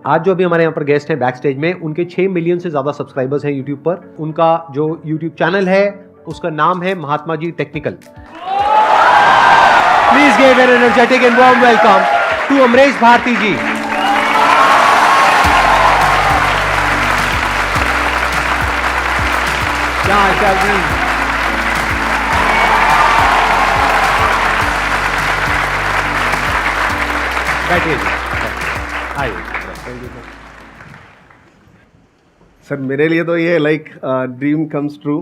आज जो अभी हमारे यहाँ पर गेस्ट हैं बैक स्टेज में, उनके 6 मिलियन से ज़्यादा सब्सक्राइबर्स हैं यूट्यूब पर। उनका जो यूट्यूब चैनल है उसका नाम है Mahatma ji technical. Please give an energetic and warm welcome to Amrish Bharti ji. क्या हालचाल जी? बैठिए जी, आइए। सर मेरे लिए तो ये like dream comes true.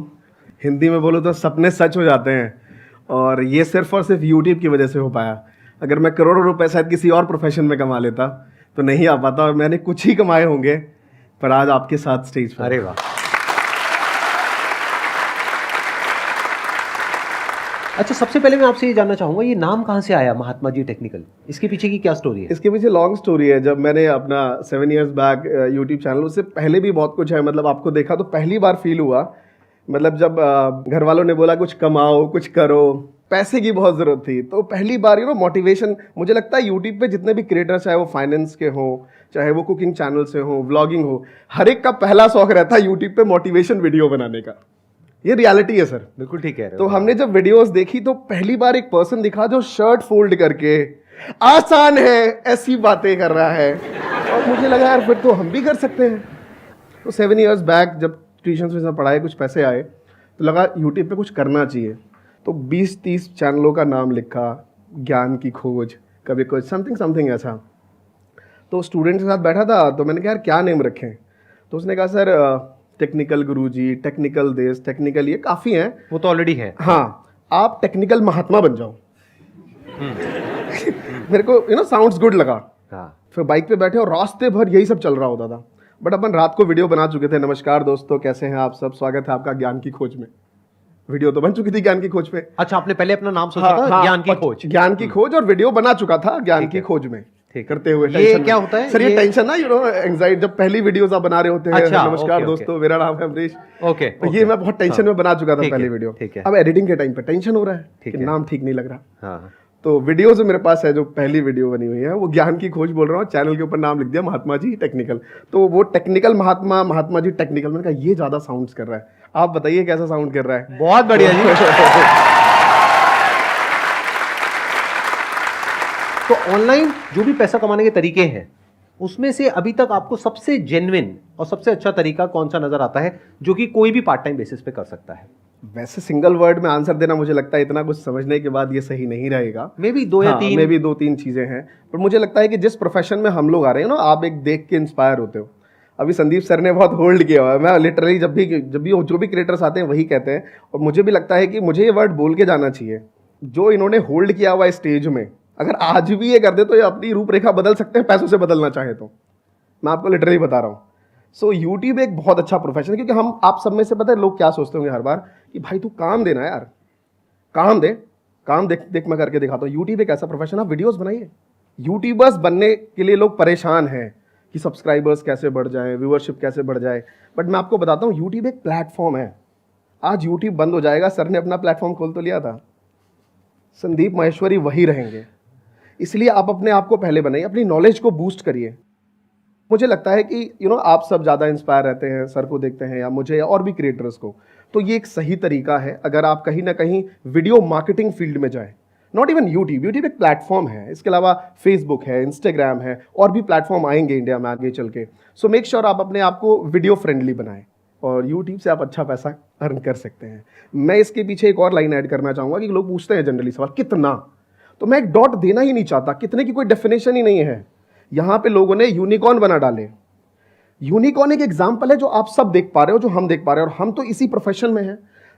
Hindi में बोलो तो सपने सच हो जाते हैं, और ये सिर्फ और सिर्फ यूट्यूब की वजह से हो पाया। अगर मैं करोड़ों रुपए शायद किसी और प्रोफेशन में कमा लेता तो नहीं आ पाता, और मैंने कुछ ही कमाए होंगे, पर आज आपके साथ स्टेज पर। अरे वाह। अच्छा, सबसे पहले मैं आपसे ये जानना चाहूंगा, ये नाम कहाँ से आया महात्मा जी टेक्निकल? इसके पीछे की क्या स्टोरी है? इसके पीछे लॉन्ग स्टोरी है। जब मैंने अपना 7 इयर्स बैक यूट्यूब चैनल, उससे पहले भी बहुत कुछ है, मतलब आपको देखा तो पहली बार फील हुआ, मतलब जब घर वालों ने बोला कुछ कमाओ कुछ करो, पैसे की बहुत ज़रूरत थी, तो पहली बार मोटिवेशन। मुझे लगता है यूट्यूब पे जितने भी क्रिएटर, चाहे वो फाइनेंस के हों, चाहे वो कुकिंग चैनल से हो, व्लॉगिंग हो, हर एक का पहला शौक रहता है यूट्यूब पे मोटिवेशन वीडियो बनाने का। ये रियलिटी है सर। बिल्कुल ठीक है। तो हमने जब वीडियोस देखी तो पहली बार एक पर्सन दिखा जो शर्ट फोल्ड करके आसान है ऐसी बातें कर रहा है, और मुझे लगा यार फिर तो हम भी कर सकते हैं। तो 7 इयर्स बैक जब ट्यूशन में पढ़ाए, कुछ पैसे आए, तो लगा यूट्यूब पे कुछ करना चाहिए। तो 20-30 चैनलों का नाम लिखा, ज्ञान की खोज, कभी कुछ समथिंग ऐसा। तो स्टूडेंट के साथ बैठा था, तो मैंने कहा यार क्या नेम रखें? तो उसने कहा सर टेक्निकल गुरुजी, टेक्निकल देश, टेक्निकल ये काफ़ी हैं। वो तो ऑलरेडी है। हाँ, आप टेक्निकल महात्मा बन जाओ। मेरे को साउंड्स गुड लगा। हाँ। फिर बाइक पे बैठे और रास्ते भर यही सब चल रहा होता था। बट अपन रात को वीडियो बना चुके थे, नमस्कार दोस्तों कैसे हैं आप सब, स्वागत है आपका ज्ञान की खोज में। वीडियो तो बन चुकी थी ज्ञान की खोज पे। अच्छा, आपने पहले अपना नाम सोचा था? हाँ, ज्ञान की खोज। ज्ञान की खोज, और वीडियो बना चुका था ज्ञान की खोज में करते हुए। ये क्या होता है सर? ये टेंशन ना, एंजाइटी, जब पहली वीडियोस आप बना रहे होते हैं। अच्छा, नमस्कार दोस्तों, मेरा नाम है अमरीश। ओके। ये मैं बहुत टेंशन में बना चुका था पहली वीडियो। अब एडिटिंग के टाइम पे टेंशन हो रहा है कि नाम ठीक नहीं लग रहा। हाँ। तो वीडियो जो मेरे पास है, जो पहली वीडियो बनी हुई है, वो ज्ञान की खोज बोल रहा हूँ, चैनल के ऊपर नाम लिख दिया महात्मा जी टेक्निकल। तो वो टेक्निकल महात्मा जी टेक्निकल, मैंने कहा ये ज्यादा साउंड कर रहा है। आप बताइए कैसा साउंड कर रहा है? बहुत बढ़िया जी। तो ऑनलाइन जो भी पैसा कमाने के तरीके हैं, उसमें से अभी तक आपको सबसे जेन्युइन और सबसे अच्छा तरीका कौन सा नजर आता है जो कि कोई भी पार्ट टाइम बेसिस पे कर सकता है? वैसे सिंगल वर्ड में आंसर देना, मुझे लगता है इतना कुछ समझने के बाद ये सही नहीं रहेगा। मे बी 2 या 3, मे बी 2-3 चीजें हैं। पर मुझे लगता है कि जिस प्रोफेशन में हम लोग आ रहे हैं ना, आप एक देख के इंस्पायर होते हो। अभी संदीप सर ने बहुत होल्ड किया हुआ है। मैं लिटरली जब भी जो भी क्रिएटर्स आते हैं वही कहते हैं, और मुझे भी लगता है कि मुझे ये वर्ड बोल के जाना चाहिए। जो इन्होंने होल्ड किया हुआ है स्टेज में, अगर आज भी ये कर दे तो ये अपनी रूपरेखा बदल सकते हैं, पैसों से बदलना चाहे तो। मैं आपको लिटरली बता रहा हूँ। सो यूट्यूब एक बहुत अच्छा प्रोफेशन है, क्योंकि हम आप सब में से, पता है लोग क्या सोचते होंगे हर बार कि भाई तू काम देना यार, काम दे, काम देख मैं करके दिखाता हूँ। यूट्यूब एक ऐसा प्रोफेशन, आप वीडियोस बनाइए। यूट्यूबर्स बनने के लिए लोग परेशान हैं कि सब्सक्राइबर्स कैसे बढ़ जाएं, व्यूअरशिप कैसे बढ़ जाए। बट मैं आपको बताता हूँ, यूट्यूब एक प्लेटफॉर्म है। आज यूट्यूब बंद हो जाएगा, सर ने अपना प्लेटफॉर्म खोल तो लिया था, संदीप माहेश्वरी वही रहेंगे। इसलिए आप अपने आप को पहले बनाइए, अपनी नॉलेज को बूस्ट करिए। मुझे लगता है कि आप सब ज़्यादा इंस्पायर रहते हैं, सर को देखते हैं या मुझे या और भी क्रिएटर्स को, तो ये एक सही तरीका है अगर आप कहीं ना कहीं वीडियो मार्केटिंग फील्ड में जाएं। नॉट इवन यूट्यूब एक प्लेटफॉर्म है, इसके अलावा फेसबुक है, इंस्टाग्राम है, और भी प्लेटफॉर्म आएंगे इंडिया में आगे चल के। सो मेक श्योर आप अपने आप को वीडियो फ्रेंडली बनाएं, और यूट्यूब से आप अच्छा पैसा अर्न कर सकते हैं। मैं इसके पीछे एक और लाइन ऐड करना चाहूँगा कि लोग पूछते हैं जनरली सवाल कितना, तो मैं एक डॉट देना ही नहीं चाहता, कितने की कोई डेफिनेशन ही नहीं है। यहाँ पे लोगों ने यूनिकॉर्न बना डाले। यूनिकॉर्न एक एग्जाम्पल है जो आप सब देख पा रहे हो, जो हम देख पा रहे हैं, और हम तो इसी प्रोफेशन में हैं।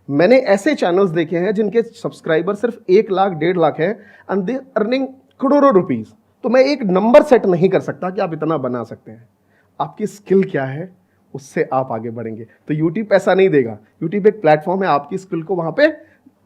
मैंने ऐसे चैनल्स देखे हैं जिनके सब्सक्राइबर सिर्फ 1 लाख 1.5 लाख है, एंड दे अर्निंग करोड़ों रुपीस। तो मैं एक नंबर सेट नहीं कर सकता कि आप इतना बना सकते हैं। आपकी स्किल क्या है, उससे आप आगे बढ़ेंगे। तो यूट्यूब पैसा नहीं देगा, यूट्यूब एक प्लेटफॉर्म है आपकी स्किल को वहां पे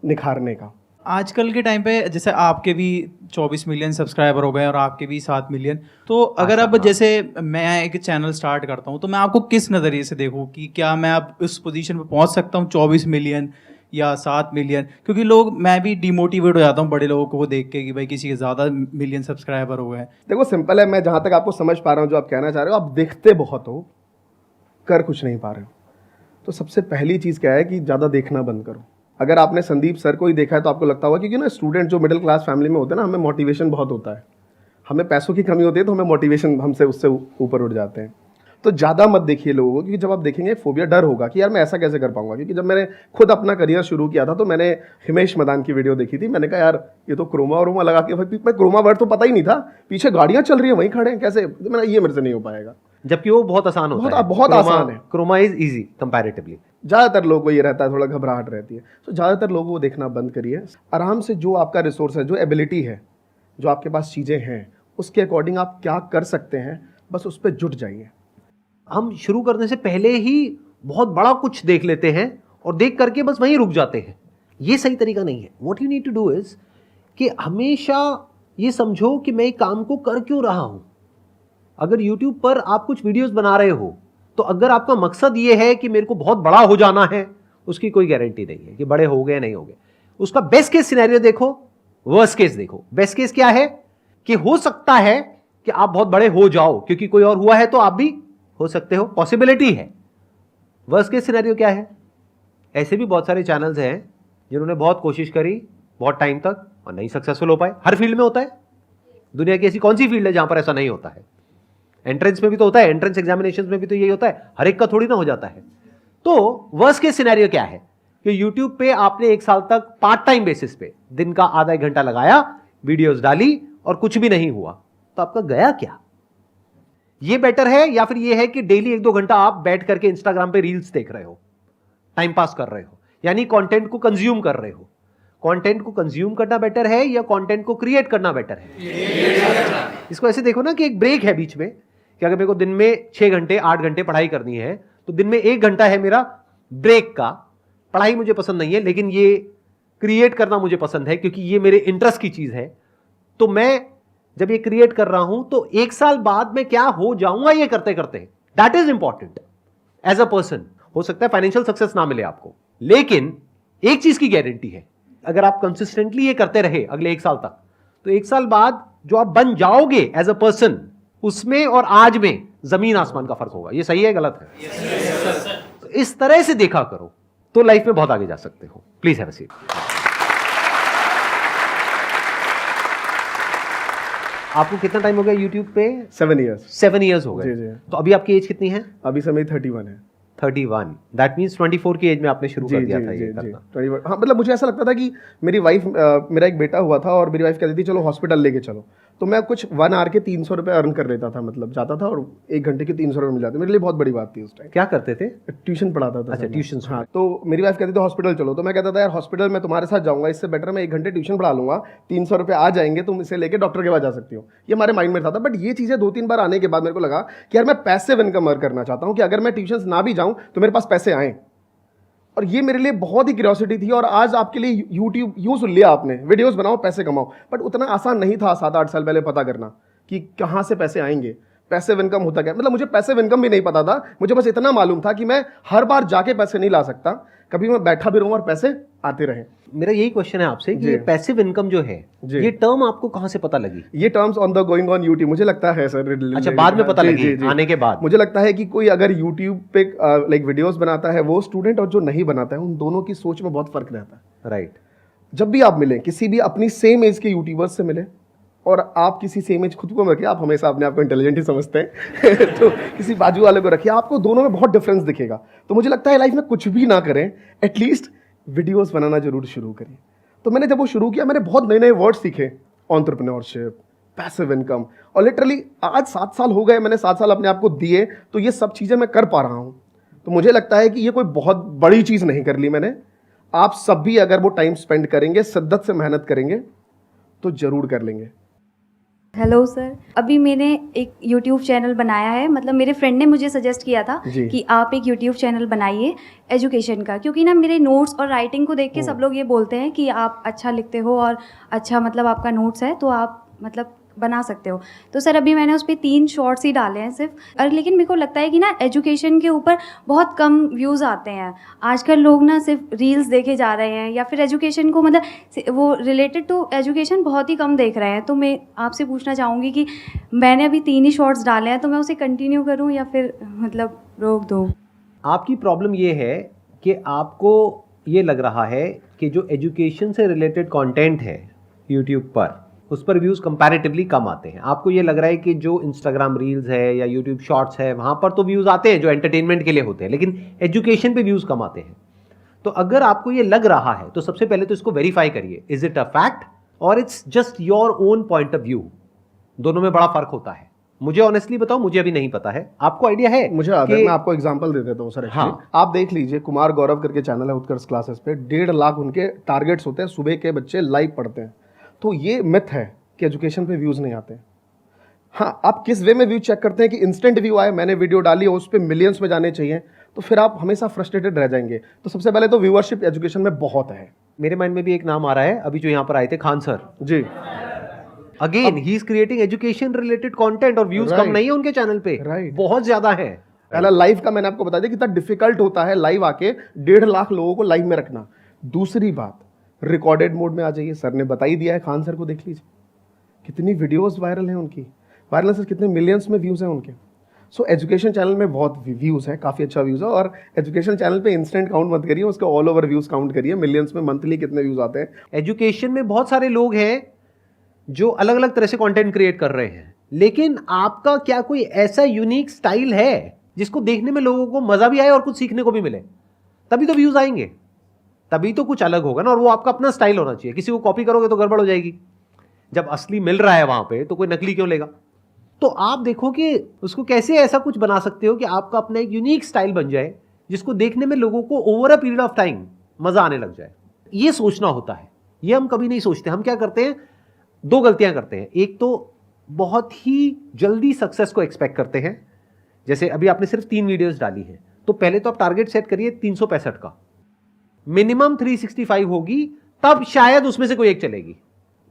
निखारने का। आजकल के टाइम पे जैसे आपके भी 24 मिलियन सब्सक्राइबर हो गए और आपके भी 7 मिलियन, तो अगर अब जैसे मैं एक चैनल स्टार्ट करता हूँ तो मैं आपको किस नज़रिए से देखूँ कि क्या मैं अब उस पोजीशन पे पहुँच सकता हूँ 24 मिलियन, या 7 मिलियन, क्योंकि लोग, मैं भी डिमोटिवेट हो जाता हूँ बड़े लोगों को देख के कि भाई किसी के ज़्यादा मिलियन सब्सक्राइबर हो गए हैं। देखो सिंपल है, मैं जहाँ तक आपको समझ पा रहा हूँ जो आप कहना चाह रहे हो, आप देखते बहुत हो, कर कुछ नहीं पा रहे हो। तो सबसे पहली चीज़ क्या है कि ज़्यादा देखना बंद करो। अगर आपने संदीप सर को ही देखा है तो आपको लगता होगा, क्योंकि ना स्टूडेंट जो मिडिल क्लास फैमिली में होते हैं ना, हमें मोटिवेशन बहुत होता है, हमें पैसों की कमी होती है तो हमें मोटिवेशन हमसे उससे ऊपर उठ जाते हैं। तो ज़्यादा मत देखिए लोगों को, क्योंकि जब आप देखेंगे फोबिया, डर होगा कि यार मैं ऐसा कैसे कर पाऊंगा। क्योंकि जब मैंने खुद अपना करियर शुरू किया था तो मैंने हिमेश मदान की वीडियो देखी थी, मैंने कहा यार ये तो क्रोमा व्रोमा लगा के, मैं क्रोमा वर्ड तो पता ही नहीं था, पीछे गाड़ियाँ चल रही हैं वहीं खड़े हैं, कैसे, तो मैंने ये मेरे से नहीं हो पाएगा। जबकि वो बहुत आसान होता है, बहुत आसान है। Chroma is easy comparatively. ज़्यादातर लोगों को ये रहता है, थोड़ा घबराहट रहती है, तो ज़्यादातर लोगों को देखना बंद करिए। आराम से जो आपका रिसोर्स है, जो एबिलिटी है, जो आपके पास चीज़ें हैं, उसके अकॉर्डिंग आप क्या कर सकते हैं, बस उस पर जुट जाइए। हम शुरू करने से पहले ही बहुत बड़ा कुछ देख लेते हैं और देख करके बस वहीं रुक जाते हैं। ये सही तरीका नहीं है। What you need to do is कि हमेशा ये समझो कि मैं एक काम को कर क्यों रहा हूं। अगर YouTube पर आप कुछ वीडियोस बना रहे हो तो अगर आपका मकसद ये है कि मेरे को बहुत बड़ा हो जाना है, उसकी कोई गारंटी नहीं है कि बड़े हो गए नहीं हो गए। उसका बेस्ट केस सिनेरियो देखो, वर्स्ट केस देखो। बेस्ट केस क्या है कि हो सकता है कि आप बहुत बड़े हो जाओ, क्योंकि कोई और हुआ है तो आप भी हो सकते हो, पॉसिबिलिटी है। वर्स्ट केस सिनेरियो क्या है? ऐसे भी बहुत सारे चैनल्स हैं जिन्होंने बहुत कोशिश करी बहुत टाइम तक और नहीं सक्सेसफुल हो पाए। हर फील्ड में होता है। दुनिया की ऐसी कौन सी फील्ड है जहां पर ऐसा नहीं होता है? एंट्रेंस में भी तो होता है, एंट्रेंस एग्जामिनेशन में भी तो यही होता है, हर एक का थोड़ी ना हो जाता है। तो वर्स्ट केस सिनेरियो क्या है कि YouTube पे आपने 1 साल तक पार्ट टाइम बेसिस पे दिन का आधा 1 घंटा लगाया, वीडियोस डाली और कुछ भी नहीं हुआ, तो आपका गया क्या? ये बेटर है या फिर ये है कि डेली 1-2 घंटा आप बैठ करके इंस्टाग्राम पे रील्स देख रहे हो, टाइम पास कर रहे हो, यानी कंटेंट को कंज्यूम कर रहे हो। कंटेंट को कंज्यूम करना बेटर है या कंटेंट को क्रिएट करना बेटर है? इसको ऐसे देखो ना कि एक ब्रेक है बीच में, कि अगर मेरे को दिन में 6 घंटे 8 घंटे पढ़ाई करनी है तो दिन में 1 घंटा है मेरा ब्रेक का। पढ़ाई मुझे पसंद नहीं है लेकिन ये क्रिएट करना मुझे पसंद है क्योंकि ये मेरे इंटरेस्ट की चीज है। तो मैं जब ये क्रिएट कर रहा हूं तो 1 साल बाद मैं क्या हो जाऊंगा ये करते करते, that is important as a person. हो सकता है फाइनेंशियल सक्सेस ना मिले आपको, लेकिन एक चीज की गारंटी है, अगर आप कंसिस्टेंटली ये करते रहे अगले 1 साल तक, तो 1 साल बाद जो आप बन जाओगे एज अ पर्सन, उसमें और आज में जमीन आसमान का फर्क होगा। ये सही है गलत है? तो इस तरह से देखा करो तो लाइफ में बहुत आगे जा सकते हो। Please have a seat. आपको कितना टाइम हो गया YouTube पे? 7 ईयर्स। 7 ईयर्स हो गए। जी, जी। तो अभी आपकी एज कितनी है? अभी समय 31 है। 31। दैट मीन्स 24 की एज में आपने शुरू कर दिया था ये करना। 21। हाँ, मतलब मुझे ऐसा लगता था कि मेरी वाइफ, मेरा एक बेटा हुआ था और मेरी वाइफ कहती थी चलो हॉस्पिटल लेके चलो, तो मैं कुछ 1 आवर के 300 रुपये अर्न कर लेता था, मतलब जाता था और 1 घंटे के 300 रुपये मिल जाते। मेरे लिए बहुत बड़ी बात थी उस टाइम। क्या करते थे? ट्यूशन पढ़ाता था। अच्छा, ट्यूशन। हाँ, तो मेरी वाइफ कहती थी हॉस्पिटल चलो, तो मैं कहता था यार हॉस्पिटल में तुम्हारे साथ जाऊंगा, इससे बेटर मैं 1 घंटे ट्यूशन पढ़ा लूंगा, 300 रुपये आ जाएंगे, तुम इसे लेके डॉक्टर के पास जा सकती हो। ये हमारे माइंड में था। बट ये चीज़ें 2-3 बार आने के बाद मेरे को लगा कि यार मैं पैसिव इनकम अर्न करना चाहता हूँ, कि अगर मैं ट्यूशन ना भी जाऊँ तो मेरे पास पैसे आएँ। और ये मेरे लिए बहुत ही क्यूरियोसिटी थी। और आज आपके लिए YouTube यूँ सुन लिया आपने, वीडियोस बनाओ पैसे कमाओ, बट उतना आसान नहीं था 7-8 साल पहले पता करना कि कहाँ से पैसे आएंगे, पैसिव इनकम होता क्या। मतलब मुझे पैसिव इनकम भी नहीं पता था, मुझे बस इतना मालूम था कि मैं हर बार जाके पैसे नहीं ला सकता, कभी मैं बैठा भी रहूँ और पैसे आते रहे। मेरा यही क्वेश्चन है आपसे कि ये पैसिव इनकम जो है, ये टर्म आपको कहाँ से पता लगी? ये terms on the going on YouTube मुझे लगता है सर। अच्छा, बाद में पता लगी? आने के बाद मुझे लगता है कि कोई अगर YouTube पे लाइक वीडियोस बनाता है, वो स्टूडेंट और जो नहीं बनाता है, उन दोनों की सोच में बहुत फर्क रहता है। राइट। जब भी आप मिले किसी भी अपनी सेम एज के यूट्यूबर्स से मिले, और आप किसी सेम एज खुद को रखिए, आप हमेशा अपने आप को इंटेलिजेंट ही समझते हैं तो किसी बाजू वाले को रखिए, आपको दोनों में बहुत डिफरेंस दिखेगा। तो मुझे लगता है लाइफ में कुछ भी ना करें, एटलीस्ट वीडियोस बनाना जरूर शुरू करिए। तो मैंने जब वो शुरू किया, मैंने बहुत नए नए वर्ड सीखे, एंटरप्रेन्योरशिप, पैसिव इनकम, और लिटरली आज 7 साल हो गए, मैंने 7 साल अपने आप को दिए, तो ये सब चीज़ें मैं कर पा रहा हूँ। तो मुझे लगता है कि ये कोई बहुत बड़ी चीज़ नहीं कर ली मैंने। आप सब भी अगर वो टाइम स्पेंड करेंगे, शिद्दत से मेहनत करेंगे, तो जरूर कर लेंगे। हेलो सर, अभी मैंने एक YouTube चैनल बनाया है। मतलब मेरे फ्रेंड ने मुझे सजेस्ट किया था कि आप एक YouTube चैनल बनाइए एजुकेशन का, क्योंकि ना मेरे नोट्स और राइटिंग को देख के सब लोग ये बोलते हैं कि आप अच्छा लिखते हो और अच्छा मतलब आपका नोट्स है, तो आप मतलब बना सकते हो। तो सर अभी मैंने उस पर 3 शॉर्ट्स ही डाले हैं सिर्फ। और लेकिन मेरे को लगता है कि ना एजुकेशन के ऊपर बहुत कम व्यूज़ आते हैं। आजकल लोग ना सिर्फ रील्स देखे जा रहे हैं या फिर एजुकेशन को मतलब वो रिलेटेड टू एजुकेशन बहुत ही कम देख रहे हैं। तो मैं आपसे पूछना चाहूँगी कि मैंने अभी 3 ही शॉर्ट्स डाले हैं, तो मैं उसे कंटिन्यू करूँ या फिर मतलब रोक दूँ? आपकी प्रॉब्लम ये है कि आपको ये लग रहा है कि जो एजुकेशन से रिलेटेड कंटेंट है यूट्यूब पर, उस पर व्यूज़ कंपैरेटिवली कम आते हैं। आपको ये लग रहा है कि जो इंस्टाग्राम रील्स है या यूट्यूब शॉर्ट्स है, वहाँ पर तो व्यूज़ आते हैं जो एंटरटेनमेंट के लिए होते हैं, लेकिन एजुकेशन पे व्यूज़ कम आते हैं। तो अगर आपको ये लग रहा है तो सबसे पहले तो इसको वेरीफाई करिए, इज इट अ फैक्ट और it's just your own point of view. दोनों में बड़ा फर्क होता है। मुझे ऑनेस्टली बताओ, मुझे अभी नहीं पता है, आपको आइडिया है? मुझे आता है, मैं आपको एग्जांपल दे देता हूँ सर। हाँ। आप देख लीजिए, कुमार गौरव करके चैनल है उत्कर्ष क्लासेस पे, 1.5 लाख उनके टारगेट्स होते हैं, सुबह के बच्चे लाइव पढ़ते हैं। तो ये मिथ है कि एजुकेशन पे व्यूज़ नहीं आते। हाँ, आप किस वे में व्यू चेक करते हैं कि इंस्टेंट व्यू आए, मैंने वीडियो डाली और उस पर मिलियंस में जाने चाहिए, तो फिर आप हमेशा फ्रस्ट्रेटेड रह जाएंगे। तो सबसे पहले तो व्यूअरशिप एजुकेशन में बहुत है। मेरे माइंड में भी एक नाम आ रहा है अभी जो यहाँ पर आए थे, Khan sir ji. Again he is creating education related content और व्यूज कम नहीं है उनके चैनल पे, बहुत ज्यादा है। पहला लाइव का मैंने आपको बता दिया कितना डिफिकल्ट होता है लाइव आके 1.5 लाख लोगों को लाइव में रखना। दूसरी बात, रिकॉर्डेड मोड में आ जाइए, सर ने बता ही दिया है, खान सर को देख लीजिए कितनी वीडियोस वायरल हैं उनकी, वायरल सर कितने मिलियंस में व्यूज हैं उनके। सो एजुकेशन चैनल में बहुत व्यूज़ है, काफ़ी अच्छा व्यूज़ है। और एजुकेशन चैनल पे इंस्टेंट काउंट मत करिए, उसके ऑल ओवर व्यूज़ काउंट करिए, मिलियंस में मंथली कितने व्यूज़ आते हैं। एजुकेशन में बहुत सारे लोग हैं जो अलग अलग तरह से कंटेंट क्रिएट कर रहे हैं, लेकिन आपका क्या कोई ऐसा यूनिक स्टाइल है जिसको देखने में लोगों को मजा भी आए और कुछ सीखने को भी मिले? तभी तो व्यूज आएंगे, तभी तो कुछ अलग होगा ना। और वो आपका अपना स्टाइल होना चाहिए। किसी को कॉपी करोगे तो गड़बड़ हो जाएगी। जब असली मिल रहा है वहां पे तो कोई नकली क्यों लेगा? तो आप देखो कि उसको कैसे ऐसा कुछ बना सकते हो कि आपका अपना एक यूनिक स्टाइल बन जाए जिसको देखने में लोगों को over a period of time मजा आने लग जाए। ये सोचना होता है, ये हम कभी नहीं सोचते। हम क्या करते हैं, 2 गलतियां करते हैं। एक तो बहुत ही जल्दी सक्सेस को एक्सपेक्ट करते हैं। जैसे अभी आपने सिर्फ 3 वीडियोस डाली हैं, तो पहले तो आप टारगेट सेट करिए 365 का, मिनिमम 365 होगी, तब शायद उसमें से कोई एक चलेगी।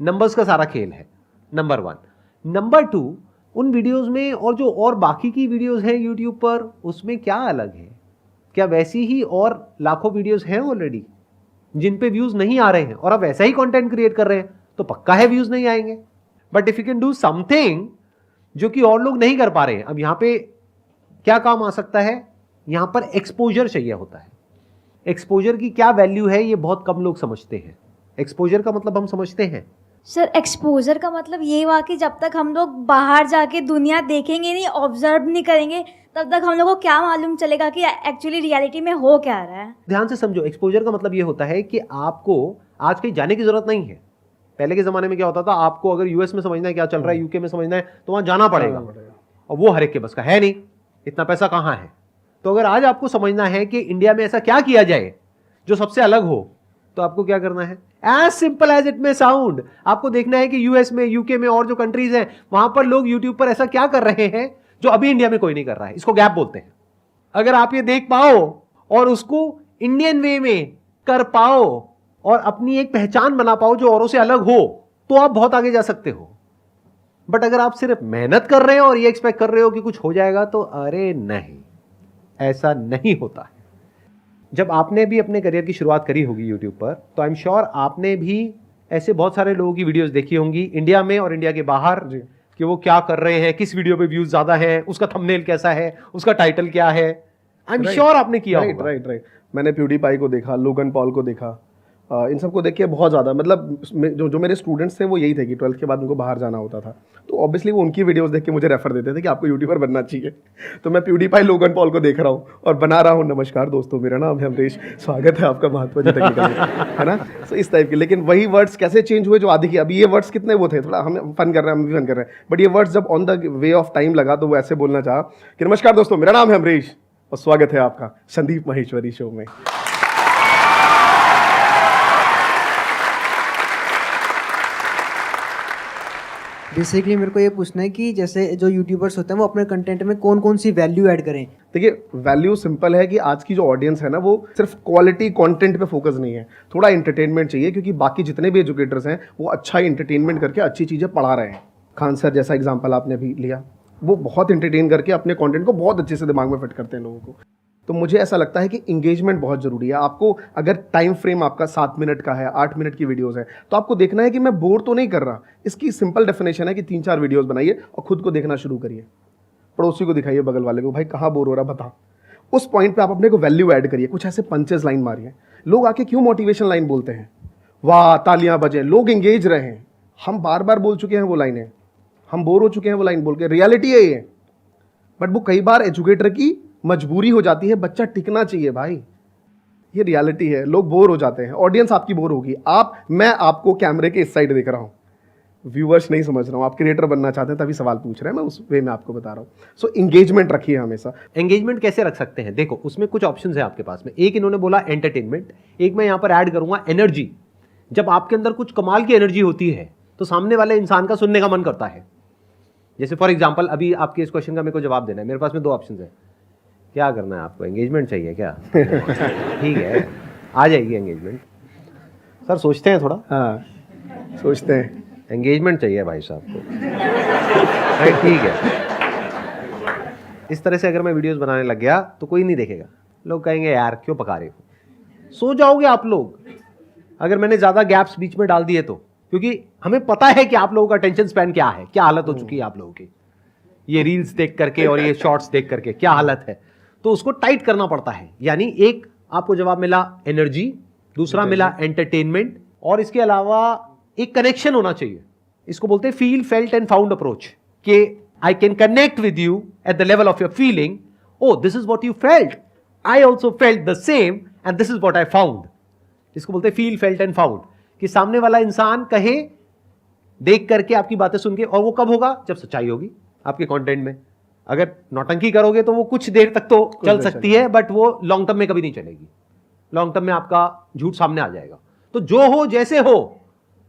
नंबर्स का सारा खेल है, नंबर 1। नंबर 2, उन वीडियोस में और जो और बाकी की वीडियोस हैं यूट्यूब पर, उसमें क्या अलग है? क्या वैसी ही और लाखों वीडियोस हैं ऑलरेडी जिन पे व्यूज नहीं आ रहे हैं और आप वैसा ही कंटेंट क्रिएट कर रहे हैं? तो पक्का है व्यूज नहीं आएंगे। But if you can do something जो कि और लोग नहीं कर पा रहे हैं, अब यहां पे क्या काम आ सकता है? यहां पर एक्सपोजर चाहिए होता है। एक्सपोजर की क्या वैल्यू है ये बहुत कम लोग समझते हैं। एक्सपोजर का मतलब हम समझते हैं सर, एक्सपोजर का मतलब ये हुआ कि जब तक हम लोग बाहर जाके दुनिया देखेंगे नहीं, ऑब्जर्व नहीं करेंगे, तब तक हम लोग को क्या मालूम चलेगा कि एक्चुअली रियलिटी में हो क्या रहा है। ध्यान से समझो, एक्सपोजर का मतलब ये होता है कि आपको आज कहीं जाने की जरूरत नहीं है। पहले के जमाने में क्या होता था, आपको अगर यूएस में समझना है क्या चल रहा है, यूके में समझना है, तो वहां जाना पड़ेगा और वो हर एक के बस का है नहीं, इतना पैसा कहां है। तो अगर आज आपको समझना है कि इंडिया में ऐसा क्या किया जाए जो सबसे अलग हो, तो आपको क्या करना है? As simple as it may sound, आपको देखना है कि यूएस में, यूके में और जो कंट्रीज हैं वहां पर लोग यूट्यूब पर ऐसा क्या कर रहे हैं जो अभी इंडिया में कोई नहीं कर रहा है। इसको गैप बोलते हैं। अगर आप ये देख पाओ और उसको इंडियन वे में कर पाओ और अपनी एक पहचान बना पाओ जो औरों से अलग हो, तो आप बहुत आगे जा सकते हो। बट अगर आप सिर्फ मेहनत कर रहे हो और ये एक्सपेक्ट कर रहे हो कि कुछ हो जाएगा, तो अरे नहीं, ऐसा नहीं होता है। जब आपने भी अपने करियर की शुरुआत करी होगी यूट्यूब पर, तो आई एम श्योर आपने भी ऐसे बहुत सारे लोगों की वीडियोस देखी होंगी इंडिया में और इंडिया के बाहर कि वो क्या कर रहे हैं, किस वीडियो पे व्यूज ज्यादा है, उसका थंबनेल कैसा है, उसका टाइटल क्या है। आई एम श्योर आपने किया होगा। राइट। मैंने प्यूडीपाई को देखा, लोगन पॉल को देखा, इन सबको देख के बहुत ज़्यादा, मतलब जो मेरे स्टूडेंट्स थे वो यही थे कि 12th के बाद उनको बाहर जाना होता था, तो ऑब्वियसली वो उनकी वीडियोस देख के मुझे रेफर देते थे कि आपको यूट्यूबर बनना चाहिए। तो मैं प्यूडीपाई, लोगन पॉल को देख रहा हूँ और बना रहा हूँ। नमस्कार दोस्तों, मेरा नाम है अमरीश, स्वागत है आपका महात्मा जी टेक्निकल में, है ना। तो इस टाइप के, लेकिन वही वर्ड्स कैसे चेंज हुए जो आदि की, अभी ये वर्ड्स कितने वो थे, थोड़ा हम फन कर रहे हैं, हम भी फन कर रहे हैं, बट ये वर्ड्स जब on the way of time लगा तो वो ऐसे बोलना चाहा कि नमस्कार दोस्तों, मेरा नाम है अमरीश और स्वागत है आपका संदीप माहेश्वरी शो में। बेसिकली मेरे को ये पूछना है कि जैसे जो यूट्यूबर्स होते हैं वो अपने कंटेंट में कौन कौन सी वैल्यू ऐड करें? देखिए, वैल्यू सिंपल है कि आज की जो ऑडियंस है ना, वो सिर्फ क्वालिटी कंटेंट पे फोकस नहीं है, थोड़ा एंटरटेनमेंट चाहिए, क्योंकि बाकी जितने भी एजुकेटर्स हैं वो अच्छा इंटरटेनमेंट करके अच्छी चीज़ें पढ़ा रहे हैं। खान सर जैसा एग्जांपल आपने अभी लिया, वो बहुत एंटरटेन करके अपने कंटेंट को बहुत अच्छे से दिमाग में फिट करते हैं लोगों को। तो मुझे ऐसा लगता है कि इंगेजमेंट बहुत ज़रूरी है। आपको अगर टाइम फ्रेम आपका 7 मिनट का है, 8 मिनट की वीडियोस है, तो आपको देखना है कि मैं बोर तो नहीं कर रहा। इसकी सिंपल डेफिनेशन है कि 3-4 वीडियोस बनाइए और खुद को देखना शुरू करिए, पड़ोसी को दिखाइए, बगल वाले को, भाई कहाँ बोर हो रहा बता। उस पॉइंट पे आप अपने को वैल्यू ऐड करिए, कुछ ऐसे पंचेस लाइन मारिए। लोग आके क्यों मोटिवेशन लाइन बोलते हैं, वाह तालियां बजे, लोग एंगेज रहे हैं। हम बार बार बोल चुके हैं वो लाइनें, हम बोर हो चुके हैं वो लाइन बोल के। रियलिटी है ये, बट वो कई बार एजुकेटर की मजबूरी हो जाती है, बच्चा टिकना चाहिए भाई, ये रियलिटी है। लोग बोर हो जाते हैं, ऑडियंस आपकी बोर होगी। मैं आपको कैमरे के इस साइड देख रहा हूँ, व्यूअर्स नहीं समझ रहा हूँ, आप क्रिएटर बनना चाहते हैं तभी सवाल पूछ रहे हैं, मैं उस वे में आपको बता रहा हूँ। सो इंगेजमेंट रखिए हमेशा। एंगेजमेंट कैसे रख सकते हैं, देखो उसमें कुछ ऑप्शंस है आपके पास में। एक इन्होंने बोला एंटरटेनमेंट, एक मैं यहाँ पर ऐड करूंगा एनर्जी। जब आपके अंदर कुछ कमाल की एनर्जी होती है तो सामने वाले इंसान का सुनने का मन करता है। जैसे फॉर एग्जाम्पल अभी आपके इस क्वेश्चन का मेरे को जवाब देना है, मेरे पास में 2 ऑप्शन है, क्या करना है आपको, एंगेजमेंट चाहिए क्या? ठीक है, आ जाएगी एंगेजमेंट। सर सोचते हैं थोड़ा, हाँ सोचते हैं, एंगेजमेंट चाहिए भाई साहब को। ठीक है, इस तरह से अगर मैं वीडियोस बनाने लग गया तो कोई नहीं देखेगा, लोग कहेंगे यार क्यों पका रहे हो, सो जाओगे आप लोग अगर मैंने ज़्यादा गैप्स बीच में डाल दिए तो। क्योंकि हमें पता है कि आप लोगों का अटेंशन स्पैन क्या है, क्या हालत हो चुकी है आप लोगों की, ये रील्स देख करके और ये शॉर्ट्स देख करके क्या हालत है। तो उसको टाइट करना पड़ता है। यानी एक आपको जवाब मिला एनर्जी, दूसरा मिला एंटरटेनमेंट, और इसके अलावा एक कनेक्शन होना चाहिए। इसको बोलते हैं feel, felt and found approach, कि I can connect with you at the level of your feeling, oh this is what you felt, I also felt the same and this is what I found. इसको बोलते हैं feel, felt and found, कि सामने वाला इंसान कहे देख करके आपकी बातें सुन के, और वो कब होगा, जब सच्चाई होगी आपके कंटेंट में। अगर नौटंकी करोगे तो वो कुछ देर तक तो चल सकती है, बट वो लॉन्ग टर्म में कभी नहीं चलेगी। लॉन्ग टर्म में आपका झूठ सामने आ जाएगा। तो जो हो जैसे हो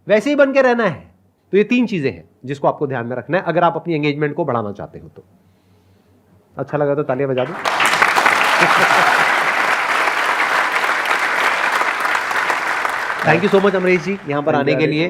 वैसे ही बन के रहना है। तो ये 3 चीजें हैं जिसको आपको ध्यान में रखना है अगर आप अपनी एंगेजमेंट को बढ़ाना चाहते हो तो। अच्छा लगा तो तालियां बजा दो। Thank you so much Amrish ji यहाँ पर आने के लिए।